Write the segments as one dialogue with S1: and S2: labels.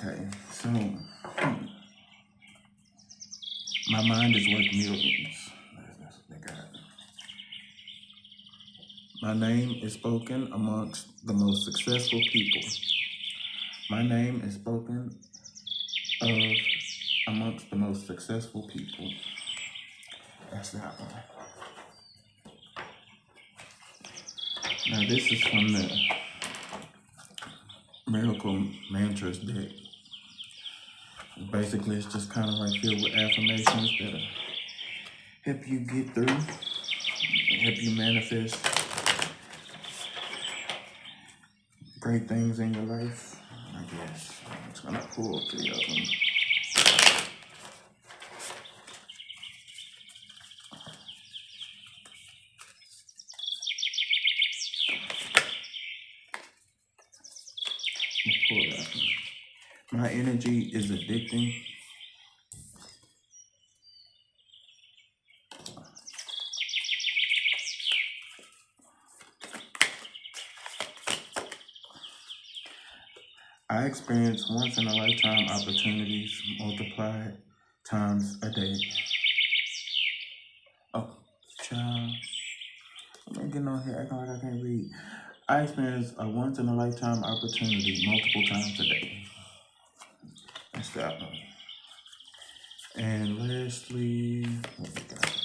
S1: Okay, so my mind is worth millions. That's what they got. My name is spoken amongst the most successful people. My name is spoken of amongst the most successful people. That's that one. Now this is from the Miracle Mantras deck. Basically, it's just kind of like filled with affirmations that'll help you get through, help you manifest great things in your life. I guess I'm just gonna pull 3 of them. Pull that one. My energy is addicting. I experience once in a lifetime opportunities multiplied times a day. Oh, child. I'm getting on here acting like I can't read. I experience a once in a lifetime opportunity multiple times a day. That's that one. And lastly, what we got?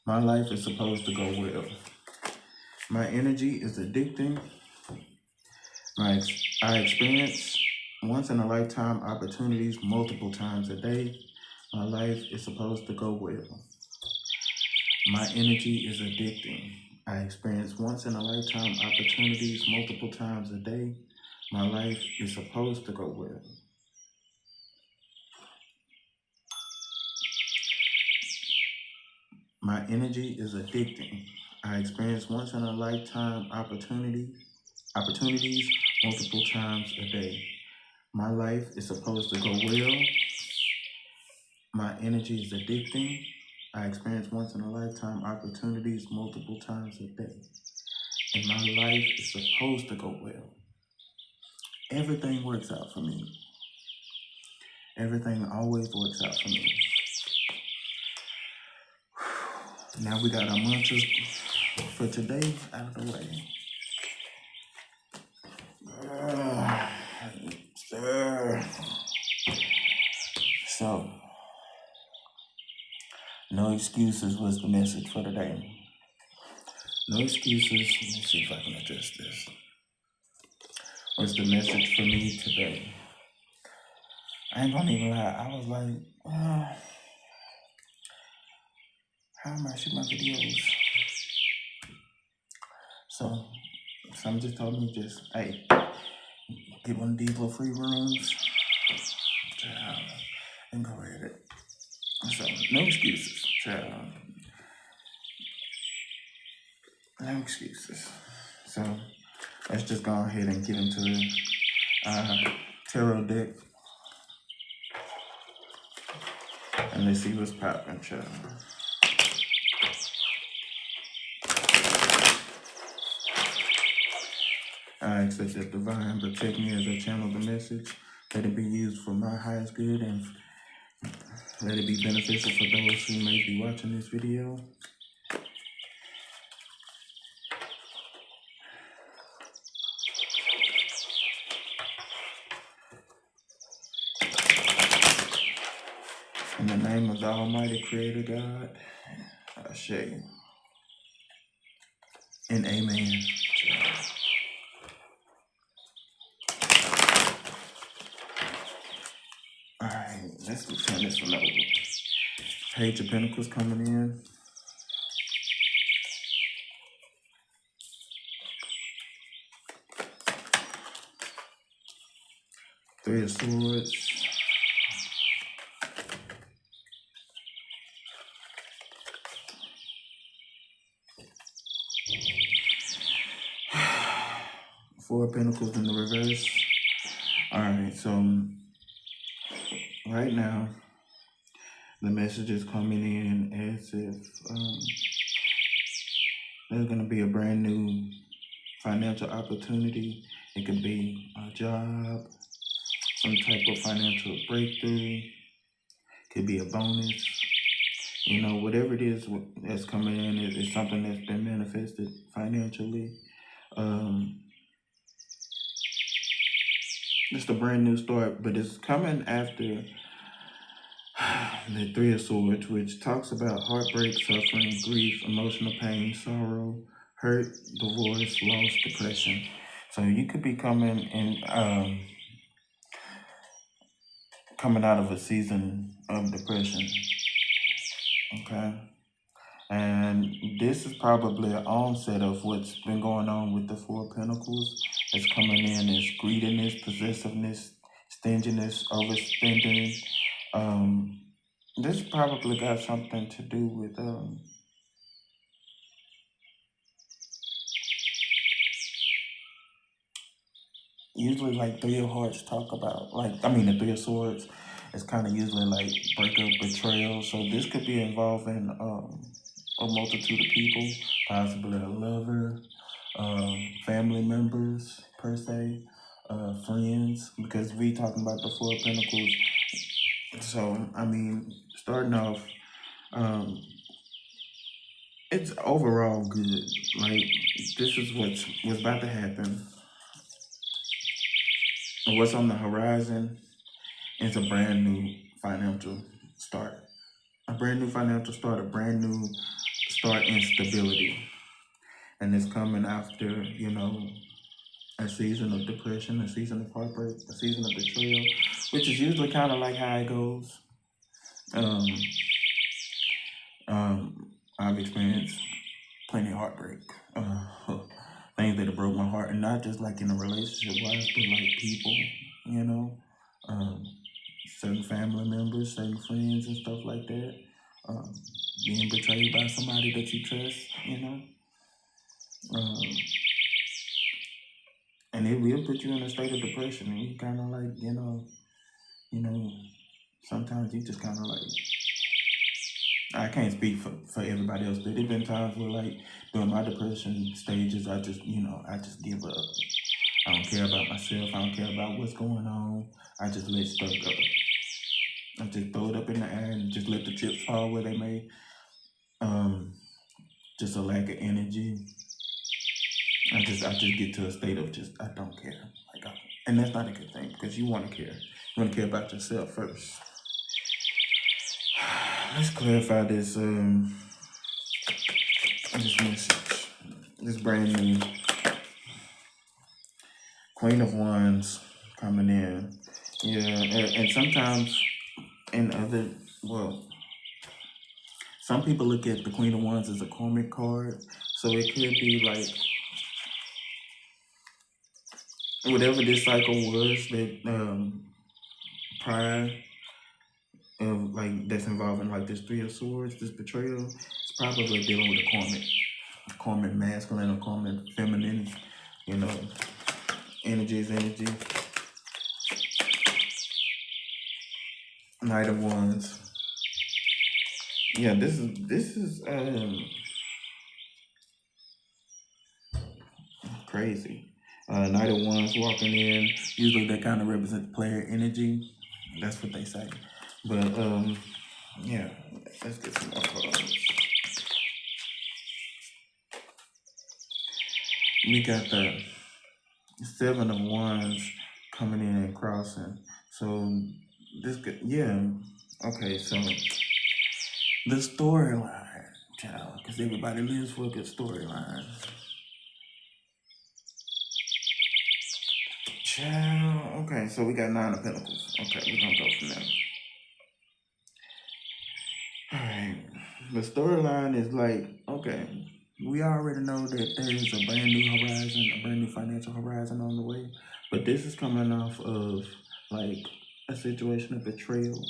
S1: My life is supposed to go well. My energy is addicting. I experience once in a lifetime opportunities multiple times a day. My life is supposed to go well. My energy is addicting. I experience once in a lifetime opportunities multiple times a day. My life is supposed to go well. My energy is addicting. I experience once in a lifetime opportunities multiple times a day. My life is supposed to go well. My energy is addicting. I experience once in a lifetime opportunities multiple times a day. And my life is supposed to go well. Everything works out for me. Everything always works out for me. Now we got our mantras for today out of the way. So, no excuses was the message for today. No excuses. Let me see if I can adjust this. Was the message for me today. I ain't gonna even lie. I was like, how am I shooting my videos? So some just told me hey, get one of these little free rooms and go at it. So no excuses, child. No excuses. So let's just go ahead and get into the tarot deck. And let's see what's popping, child. I accept that divine protect me as I channel the message. Let it be used for my highest good and let it be beneficial for those who may be watching this video. In the name of the Almighty Creator God, Ashe. And amen. Alright, let's turn this one over. Page of Pentacles coming in. Three of Swords. Four of Pentacles in the reverse. Alright, so right now, the message is coming in as if There's going to be a brand new financial opportunity. It could be a job, some type of financial breakthrough, could be a bonus. Whatever it is that's coming in is something that's been manifested financially. Um, it's a brand new start, but it's coming after the Three of Swords, which talks about heartbreak, suffering, grief, emotional pain, sorrow, hurt, divorce, loss, depression. So you could be coming out of a season of depression. Okay. And this is probably an onset of what's been going on with the Four of Pentacles. It's coming in as greediness, possessiveness, stinginess, overspending. This probably got something to do with usually like Three of Hearts talk about the Three of Swords is kind of usually like breakup, betrayal. So this could be involving a multitude of people, possibly a lover, family members per se, friends, because we talking about the Four of Pentacles. So starting off, um, it's overall good. Like this is what's about to happen. What's on the horizon is a brand new financial start. A brand new financial start, a brand new start in stability. And it's coming after, a season of depression, a season of heartbreak, a season of betrayal, which is usually kind of like how it goes. Um, I've experienced plenty of heartbreak, things that have broke my heart, and not just like in a relationship wise, but like people, um, certain family members, certain friends, and stuff like that. Um, Being betrayed by somebody that you trust. Um, and it will put you in a state of depression, and you kind of like, you know, sometimes you just kind of like, I can't speak for everybody else, but there's been times where like during my depression stages, I just give up. I don't care about myself. I don't care about what's going on. I just let stuff go. I just throw it up in the air and just let the chips fall where they may. Just a lack of energy. I just get to a state of just I don't care. And that's not a good thing because you want to care. You want to care about yourself first. Let's clarify this message. This brand new Queen of Wands coming in. Yeah, and sometimes some people look at the Queen of Wands as a karmic card. So it could be like whatever this cycle was that prior of like that's involving like this Three of Swords, this betrayal, it's probably dealing with a karmic masculine or karmic feminine, you know, energy is energy. Knight of Wands. Yeah, this is crazy. Knight of Wands walking in. Usually that kind of represents player energy. That's what they say. But yeah, let's get some more cards. We got the Seven of Wands coming in and crossing. So this could, yeah. Okay, so the storyline, child, because everybody lives for a good storyline. Child, okay, so we got Nine of Pentacles. Okay, we're gonna go from there. Alright. The storyline is like, okay, we already know that there is a brand new horizon, a brand new financial horizon on the way. But this is coming off of like a situation of betrayal,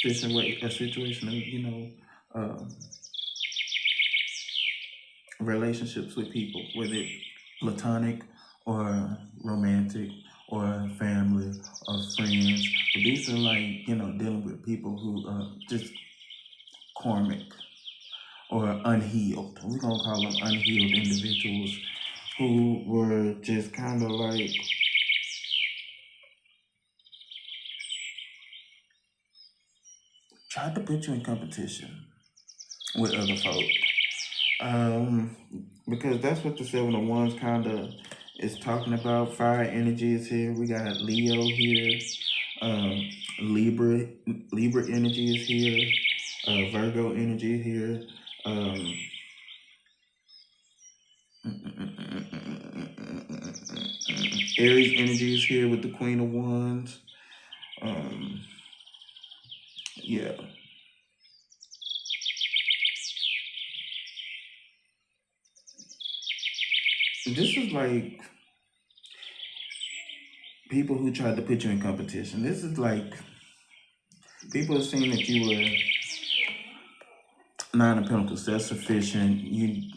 S1: a situation of, relationships with people, whether it's platonic or romantic or family or friends. But these are like, dealing with people who just karmic or unhealed. We're gonna call them unhealed individuals who were just kind of like tried to put you in competition with other folk. Um, because that's what the Seven of Wands kind of is talking about. Fire energy is here. We got Leo here. Um, Libra energy is here. Virgo energy here. Um, Aries energy is here with the Queen of Wands. Um, yeah. This is like people who tried to put you in competition. This is like people have seen that you were Nine of Pentacles, self-sufficient. You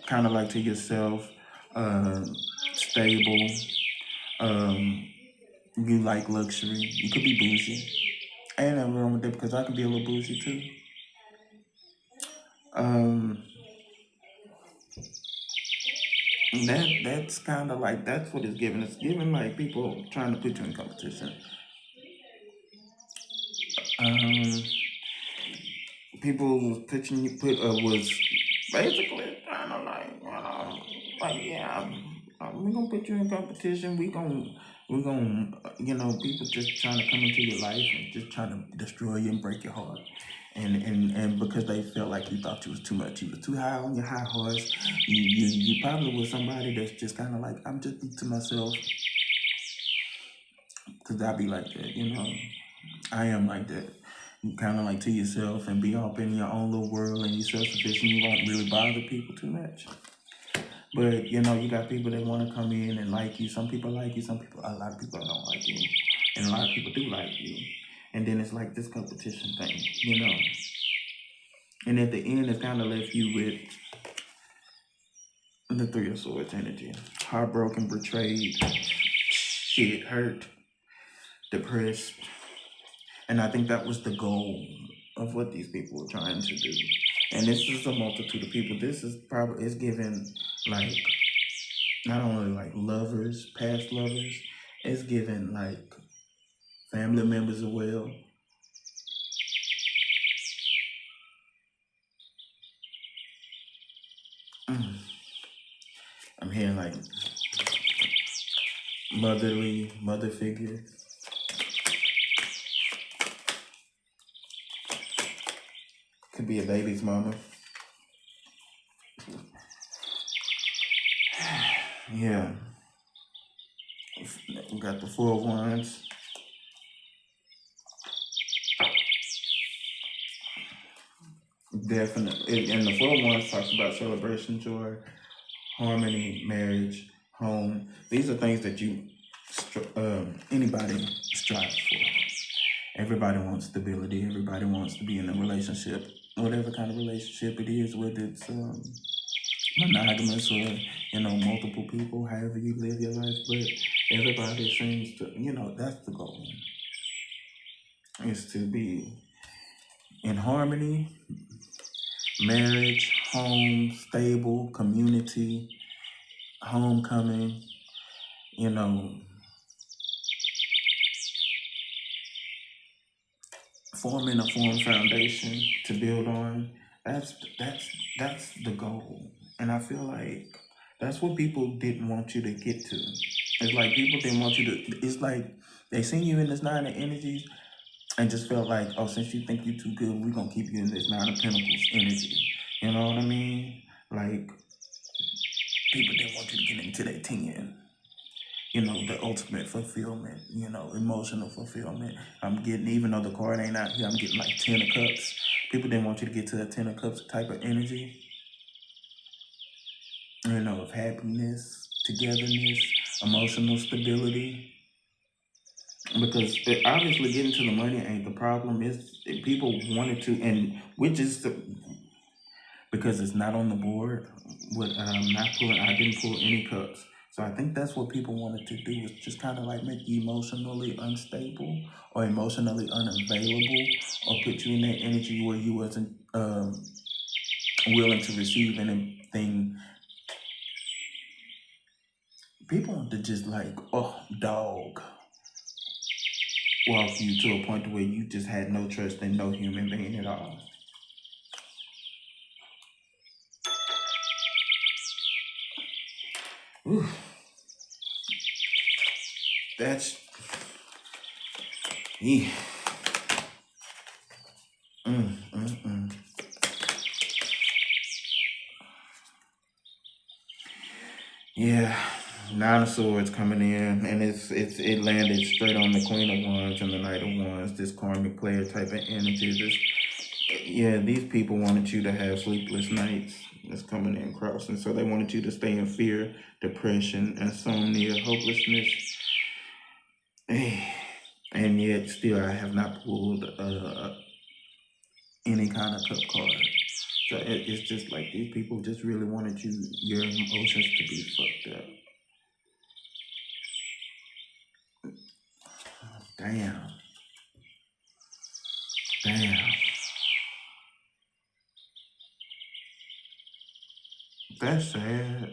S1: kind of like to yourself, uh, stable. Um, you like luxury. You could be bougie. Ain't nothing wrong with that because I can be a little bougie too. Um, that's kind of like that's what it's giving. It's giving like people trying to put you in competition. Um, people was putting you was basically trying to like yeah, we gonna put you in competition. We gonna people just trying to come into your life and just trying to destroy you and break your heart. And because they felt like you thought you was too much, you was too high on your high horse. You probably was somebody that's just kind of like I'm just to myself, because I be like that. I am like that. You kind of like to yourself and be up in your own little world and you're self-sufficient. You won't really bother people too much. But you got people that want to come in and like you. Some people like you. A lot of people don't like you, and a lot of people do like you. And then it's like this competition thing. And at the end, it's kind of left you with the Three of Swords energy: heartbroken, betrayed, shit, hurt, depressed. And I think that was the goal of what these people were trying to do. And this is a multitude of people. This is probably it's given like not only like lovers, past lovers, it's given like family members as well. Mm. I'm hearing like mother figure. Could be a baby's mama. Yeah. We got the Four of Wands. Definitely. And the Four of Wands talks about celebration, joy, harmony, marriage, home. These are things that anybody strives for. Everybody wants stability. Everybody wants to be in a relationship, whatever kind of relationship it is, whether it's monogamous or multiple people, however you live your life. But everybody seems to, that's the goal, is to be in harmony, marriage, home, stable, community, homecoming, you know, forming a firm foundation to build on. That's the goal. And I feel like that's what people didn't want you to get to. It's like people didn't want you to it's like they seen you in this Nine of Energies and just felt like, oh, since you think you're too good, we're gonna keep you in this Nine of Pentacles energy. You know what I mean? Like people didn't want you to get into that 10. The ultimate fulfillment, emotional fulfillment. I'm getting, even though the card ain't out here, I'm getting like 10 of cups. People didn't want you to get to a 10 of cups type of energy, of happiness, togetherness, emotional stability. Because obviously getting to the money ain't the problem. It's people wanted to, and which is because it's not on the board. I didn't pull any cups. So I think that's what people wanted to do, was just kind of like make you emotionally unstable or emotionally unavailable, or put you in that energy where you wasn't willing to receive anything. People want to just like, dog, walk you to a point to where you just had no trust in no human being at all. Ooh. That's yeah. Yeah, Nine of Swords coming in, and it landed straight on the Queen of Wands and the Knight of Wands. This karmic player type of energy. These people wanted you to have sleepless nights. That's coming in crossing, so they wanted you to stay in fear, depression, insomnia, hopelessness, and yet still I have not pulled any kind of cup card. So it's just like these people just really wanted your emotions to be fucked up. Damn. That's sad.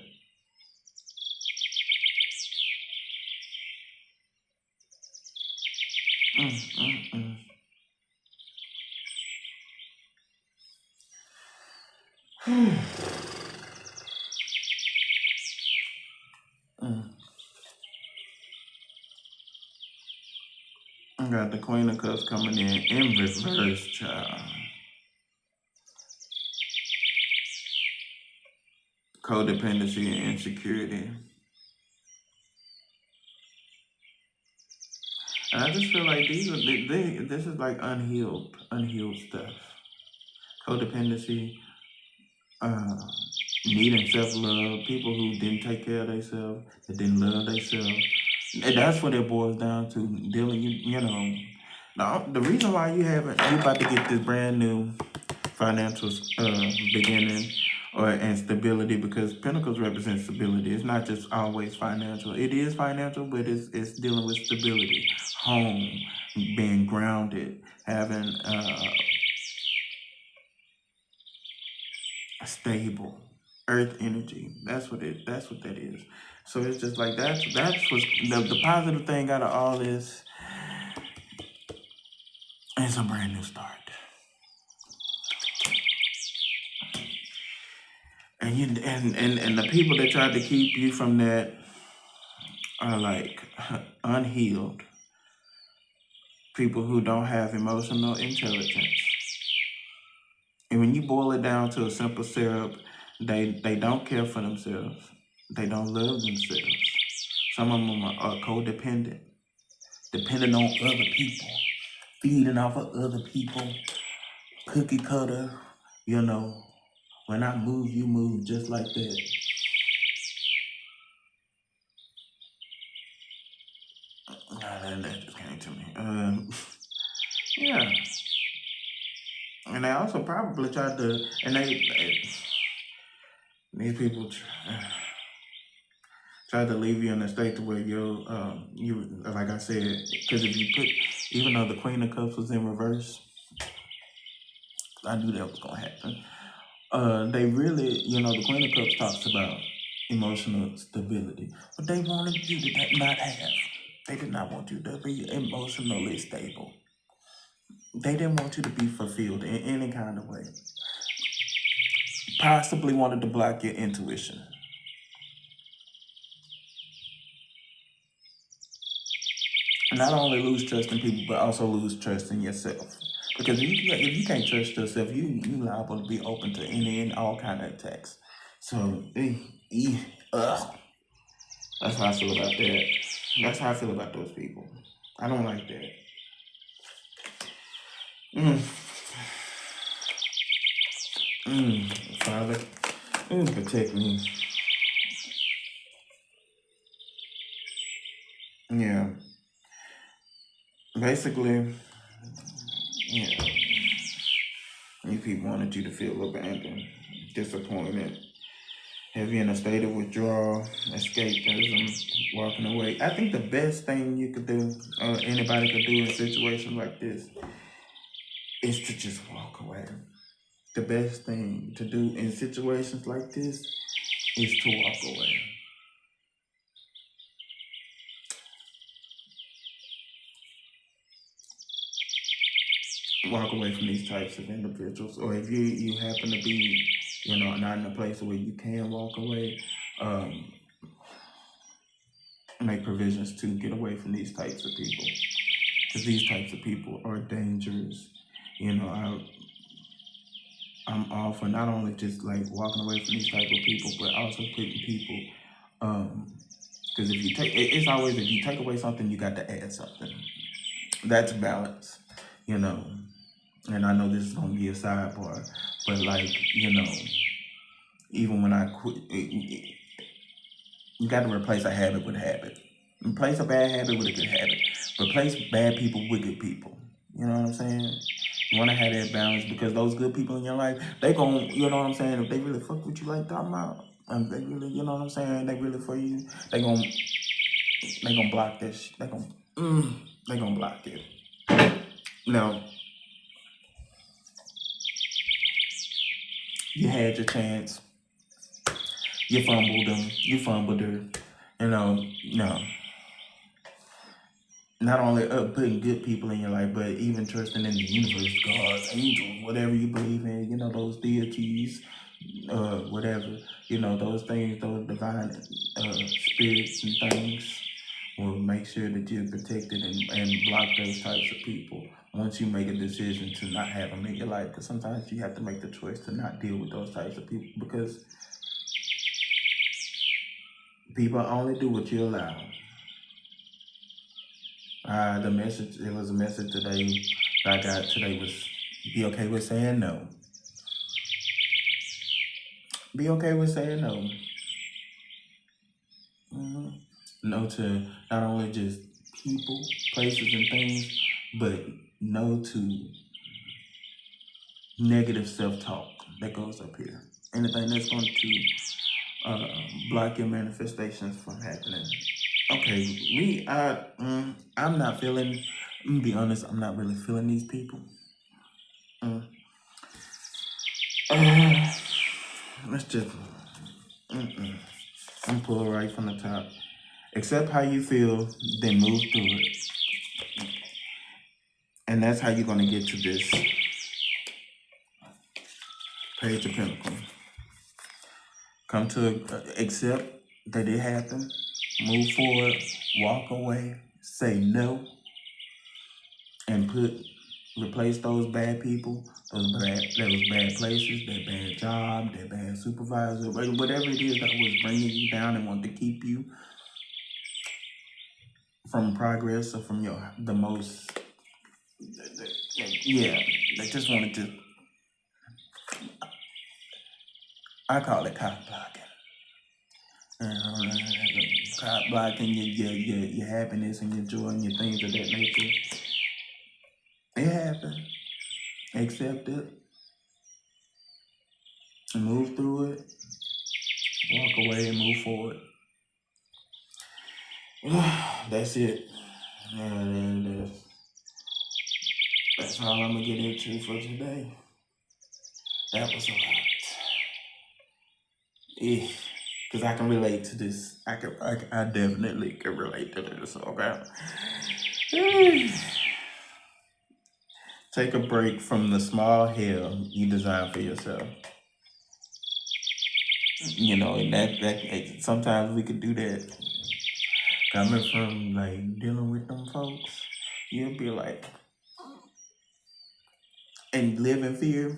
S1: I got the Queen of Cups coming in reverse, child. Codependency and insecurity. And I just feel like this is like unhealed stuff. Codependency, needing self-love, people who didn't take care of themselves, that didn't love themselves. And that's what it boils down to. Dealing, Now, the reason why you about to get this brand new financial beginning and stability, because Pentacles represents stability. It's not just always financial. It is financial, but it's dealing with stability, home, being grounded, having a stable earth energy. That's what that is. So it's just like that's what's the positive thing out of all this. It's a brand new start. And and the people that tried to keep you from that are like unhealed people who don't have emotional intelligence. And when you boil it down to a simple syrup, they don't care for themselves. They don't love themselves. Some of them are codependent, depending on other people, feeding off of other people, cookie cutter, when I move, you move just like that. That just came to me. Yeah. And they also probably tried to, and these people tried to leave you in a state to where you, like I said, because if you even though the Queen of Cups was in reverse, I knew that was going to happen. They really, the Queen of Cups talks about emotional stability, but they wanted you to not have. They did not want you to be emotionally stable. They didn't want you to be fulfilled in any kind of way. Possibly wanted to block your intuition. Not only lose trust in people, but also lose trust in yourself. Because if you can't trust yourself, you liable to be open to any and all kind of attacks. So, that's how I feel about that. That's how I feel about those people. I don't like that. Father, protect me. Yeah. Basically, these people wanted you to feel abandoned, disappointed, have you in a state of withdrawal, escapism, walking away. I think the best thing you could do, or anybody could do in a situation like this, is to just walk away. the best thing to do in situations like this is to walk away. Walk away from these types of individuals. Or if you happen to be, not in a place where you can walk away, um, make provisions to get away from these types of people. Because these types of people are dangerous. I'm all for not only just like walking away from these type of people, but also putting people, because if you take, it's always, if you take away something, you got to add something. That's balance, you know. And I know this is gonna be a sidebar, but like, even when I quit, you got to replace a habit with a habit. Replace a bad habit with a good habit. Replace bad people with good people. You know what I'm saying? You want to have that balance, because those good people in your life, they gon', you know what I'm saying? If they really fuck with you like that, they really, you know what I'm saying? They really for you. They gon' block this. They gon' block it. Now, you had your chance. You fumbled them. You fumbled her. No. Not only putting good people in your life, but even trusting in the universe, God, angels, whatever you believe in, those deities, whatever, those things, those divine spirits and things will make sure that you're protected and block those types of people once you make a decision to not have them in your life. Because sometimes you have to make the choice to not deal with those types of people, because people only do what you allow. It was a message today that I got today was, be okay with saying no. Be okay with saying no. No to not only just people, places, and things, but no to negative self-talk that goes up here. Anything that's going to block your manifestations from happening. Okay, I'm not feeling, I'm gonna be honest, I'm not really feeling these people. Let's just, I'm pull right from the top. Accept how you feel, then move through it. And that's how you're gonna get to this Page of Pentacles. Come to accept that it happened, move forward, walk away, say no, and replace those bad people, those bad places, that bad job, that bad supervisor, whatever it is that was bringing you down and wanted to keep you from progress, or from the most, they just wanted to, I call it cop blocking. Cop blocking your happiness and your joy and your things of that nature. It happened. Accept it. Move through it. Walk away and move forward. That's it. And that's all I'm gonna get into for today. That was a lot. Because I can relate to this. I definitely can relate to this. Okay. Take a break from the small hell you design for yourself. And that sometimes we could do that. Coming from like dealing with them folks, you'll be like, and live in fear.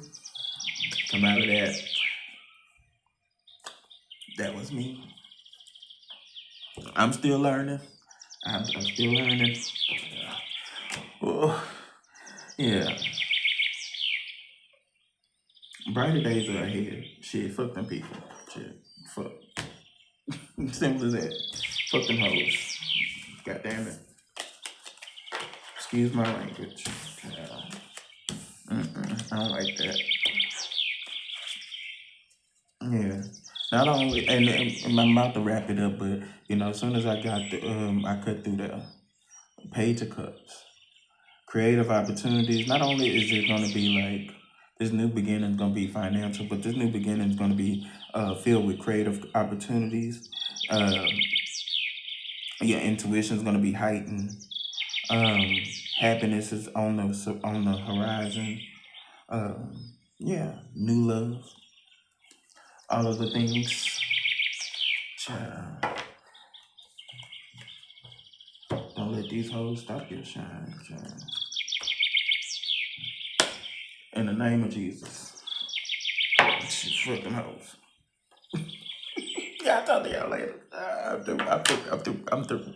S1: Come out of that. That was me. I'm still learning. I'm still learning. Oh, yeah. Brighter days are ahead. Shit, fuck them people. Shit, fuck. Simple as that. Fuck them hoes. God damn it. Excuse my language. I don't like that. Yeah. Not only, and I'm about to wrap it up, but as soon as I got I cut through the Page of Cups. Creative opportunities. Not only is it going to be like This new beginning is going to be financial, but this new beginning is going to be filled with creative opportunities. Um, your intuition is going to be heightened. Um, happiness is on the horizon. Yeah, new love, all of the things. Child, don't let these hoes stop your shine, child. In the name of Jesus. Fuck them hoes. Yeah, I'll talk to y'all later. I'm through. I'm through. I'm through. I'm through.